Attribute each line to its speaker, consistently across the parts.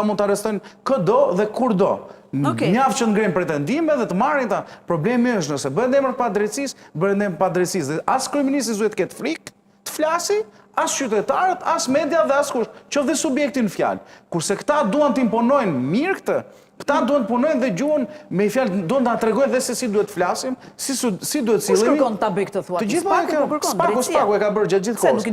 Speaker 1: mund të arrestojnë këdo dhe kur do. Mjaftë që të ngrejnë pretendime dhe të marrin ta. Problemi është nëse bëhet emër pa drejtësisë, bëhet emër pa drejtësisë. Dhe as kryeministri duhet të ketë frikë të flasi, as qytetarët, as media dhe as kush, që dhe subjektin fjalë. Kurse këta duan të imponojnë mirë këtë, këta duan të punojnë dhe gjuhën me i fjalë, duan të tregojnë dhe se si duhet flasim, si duhet sillemi.
Speaker 2: Kush kërkon ta bëj këtë thua?
Speaker 1: Të gjithë Spaku e ka bërë gjatë gjithë kohës.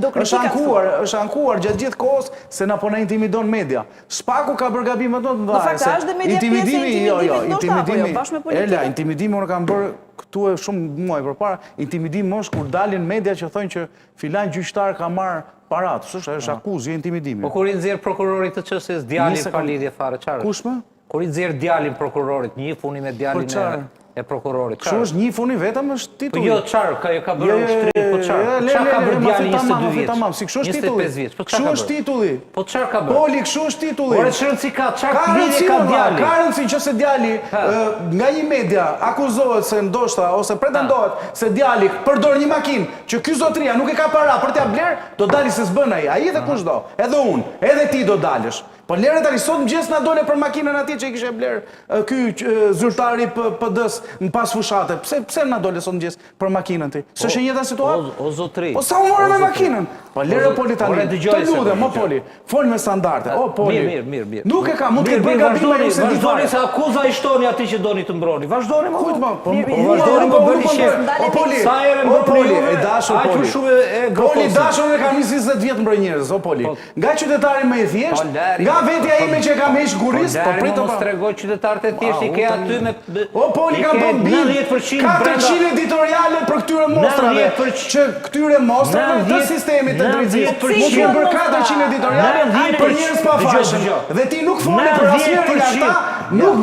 Speaker 1: Është ankuar gjatë gjithë kohës se na po na intimidon media. Spaku ka bërë gabime të mëdha.
Speaker 2: Në fakt është dhe media pjesë e intimidimit bashkë me politikën.
Speaker 1: Ela, intimidimi unë kam bërë këtu e shumë muaj përpara. Intimidimi është kur dalin media që thonë që filan gjyqtar ka marrë parat. Është akuzë, jo intimidimi.
Speaker 3: Po kur i nxjerr prokurorit të çështjes djalin pa lidhje fare çfarë?
Speaker 1: Kush më?
Speaker 3: Kur i nxjerr djalin prokurorit, njihuni me djalin e prokurorit.
Speaker 1: Kështu është njihuni vetëm është titulli.
Speaker 3: Po jo çfarë, ka bërë ushtrim, po çfarë? Çfarë ka bërë djali 22 vjeç?
Speaker 1: Tamam, si kështu është titulli.
Speaker 3: 25 vjeç. Po
Speaker 1: kështu është titulli.
Speaker 3: Po çfarë ka bërë?
Speaker 1: Poli, kështu është titulli.
Speaker 3: Ore çrëndsi ka, çfarë lidhje ka djali?
Speaker 1: Ka rëndësi nëse djali nga një media akuzohet se ndoshta ose pretendohet se djali përdor një makinë që ky zotria nuk e ka para për t'ia bler, do dali se s'bën ai dhe kushdo. Edhe unë, edhe ti do dalësh. Po lere tani sot mëngjes na dole për makinën atje që i kishte bler ky zyrtari PD-s në pas fushate. Pse na dole sot mëngjes për makinën ti? S'është e njëjta situatë?
Speaker 3: O zotri.
Speaker 1: Po sa u morën me makinën? Po lere Poli tani. Të lutem, mo Poli. Fol me standarde. O Poli.
Speaker 3: Mirë.
Speaker 1: Nuk e ka, mund të bëj gabime ju se di fare.
Speaker 3: Vazhdoni se akuza i shtoni atij që doni të mbroni. Vazhdoni më.
Speaker 1: Kujt më? Po
Speaker 3: vazhdoni më bëni shef.
Speaker 1: O Poli.
Speaker 3: Sa herë më
Speaker 1: Poli, e dashur Poli.
Speaker 3: Aq shumë e
Speaker 1: Poli dashur e kam 20 vjet mbroj njerëz, o Poli. Nga qytetari më i thjesht, nga vetja ime që kam heq guris, po prit
Speaker 3: mos tregoj qytetarët e thjeshtë ke aty me
Speaker 1: O Poli ka bën
Speaker 3: 90%
Speaker 1: 400 editoriale për këtyre mostrave, që këtyre mostrave të sistemit të drejtësisë. Mund të bërë 400 editoriale për njerëz pa fashën. Dhe ti nuk foli për asnjërin nga ata, nuk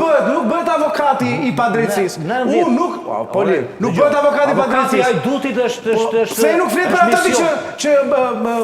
Speaker 1: bëhet avokati i padrejtësisë. Unë nuk, Poli, nuk bëhet avokati i padrejtësisë.
Speaker 3: Avokati i dutit është
Speaker 1: pse nuk flet për ata që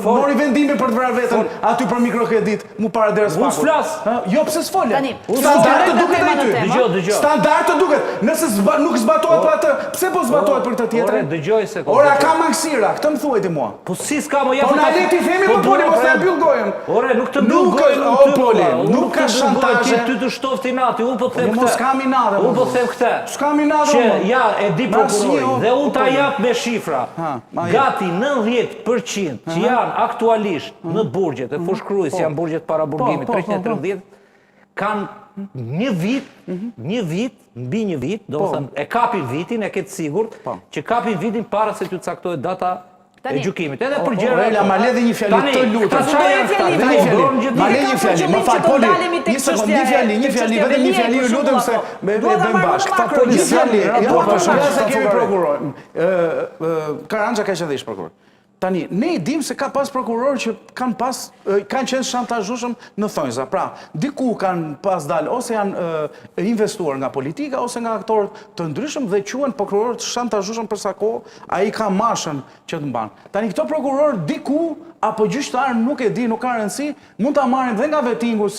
Speaker 1: mori vendimin për të vrarë veten aty për mikrokredit, mu para derës Spaku.
Speaker 3: Flas.
Speaker 1: Jo, pse s'folja? Standard të duket ai ty.
Speaker 3: Dëgjoj.
Speaker 1: Standard të duket. Nëse nuk zbatohet për atë, pse po zbatohet për këtë tjetër?
Speaker 3: Ore, dëgjoj se.
Speaker 1: Ora ka mangësira, këtë më thuaj ti mua.
Speaker 3: Po si s'ka më ja.
Speaker 1: Po na le ti themi më Poli, mos ta mbyll gojën.
Speaker 3: Ore, nuk të mbyll gojën.
Speaker 1: O Poli, nuk ka shantazhe.
Speaker 3: Ty të shtovti nati, unë po them këtë.
Speaker 1: Mos kam inate.
Speaker 3: Unë po them këtë.
Speaker 1: S'kam inate.
Speaker 3: Që ja e di prokurori dhe unë ta jap me shifra. Gati 90% që janë aktualisht në burgjet e fushkruajs, janë burgjet para burgimit 330, kanë një vit, mbi një vit, do të thënë, e kapin vitin, e ketë sigurt, që kapin vitin para se t'ju caktohet data e gjykimit. Edhe për gjëra...
Speaker 1: Orela, ma le dhe një fjali të lutem. Ma le një fjali, më fal, Poli, një sekund, një fjali, vetëm një fjali, ju lutem se me bëjmë bashkë. Një fjali, po shumë se kemi prokuror. Karanxha ka qenë dhe ish prokuror. Tani, ne i dim se ka pas prokurorë që kanë qenë shantazhueshëm në thonjza. Pra, diku kanë pas dalë, ose janë investuar nga politika, ose nga aktorët të ndryshëm dhe quhen prokurorë të shantazhueshëm për sa kohë, ai ka mashën që të mban. Tani, këto prokurorë diku, apo gjyqtarë nuk e di, nuk ka rëndësi, mund ta marrin dhe nga vetingu,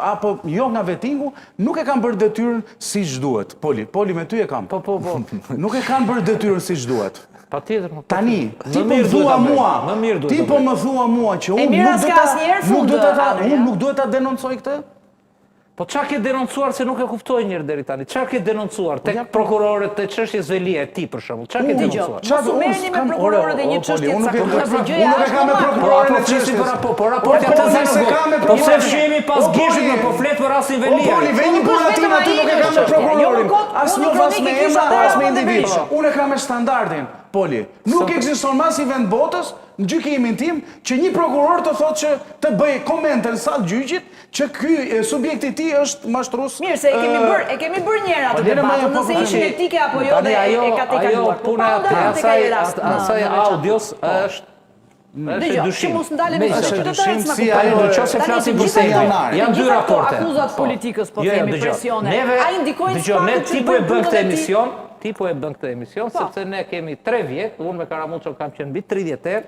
Speaker 1: apo jo nga vetingu, nuk e kanë bërë detyrën siç duhet. Poli, me ty e kam.
Speaker 3: Po.
Speaker 1: Nuk e kanë bërë detyrën siç duhet. Tani, ti po më thua mua që unë nuk duhet ta denoncoj këtë?
Speaker 3: Po qa ke denoncuar se nuk e kuftoj njërë deri tani? Qa ke denoncuar? Tek prokurorët të çështje Zvelia e ti për shembull. Qa ke denoncuar?
Speaker 2: Mos u merrni me prokurorët e një çështje të caktuar.
Speaker 1: Unë nuk kam me prokurorën e çështjes.
Speaker 3: Po raporti të zero. Po pse fshihemi pas gishtit, po flet për rastin Velia.
Speaker 1: Poli, vjen një buratin aty, nuk e kam me prokurorin. Asnjë as me emra, as me individ. Unë e kam me standardin. Poli, nuk ekziston mas i vend botës në gjykimin tim që një prokuror të thotë që të bëj komente në sallë gjyqit që ky subjekti i tij është mashtrues.
Speaker 2: Mirë, se e kemi bërë një herë atë debat, nëse ishin etike apo jo dhe e ka tejkaluar.
Speaker 3: Po puna e asaj audios është dyshim.
Speaker 2: Mos ndalemi me qytetarët
Speaker 1: si ajo
Speaker 3: nëse flasim për sejtin. Janë dy raporte.
Speaker 2: Akuzat politikës po themi presione. Ai ndikojnë
Speaker 3: ne tipo e bën këtë emision, sepse ne kemi 3 vjet, unë me Karamuço kam qenë mbi 30 herë.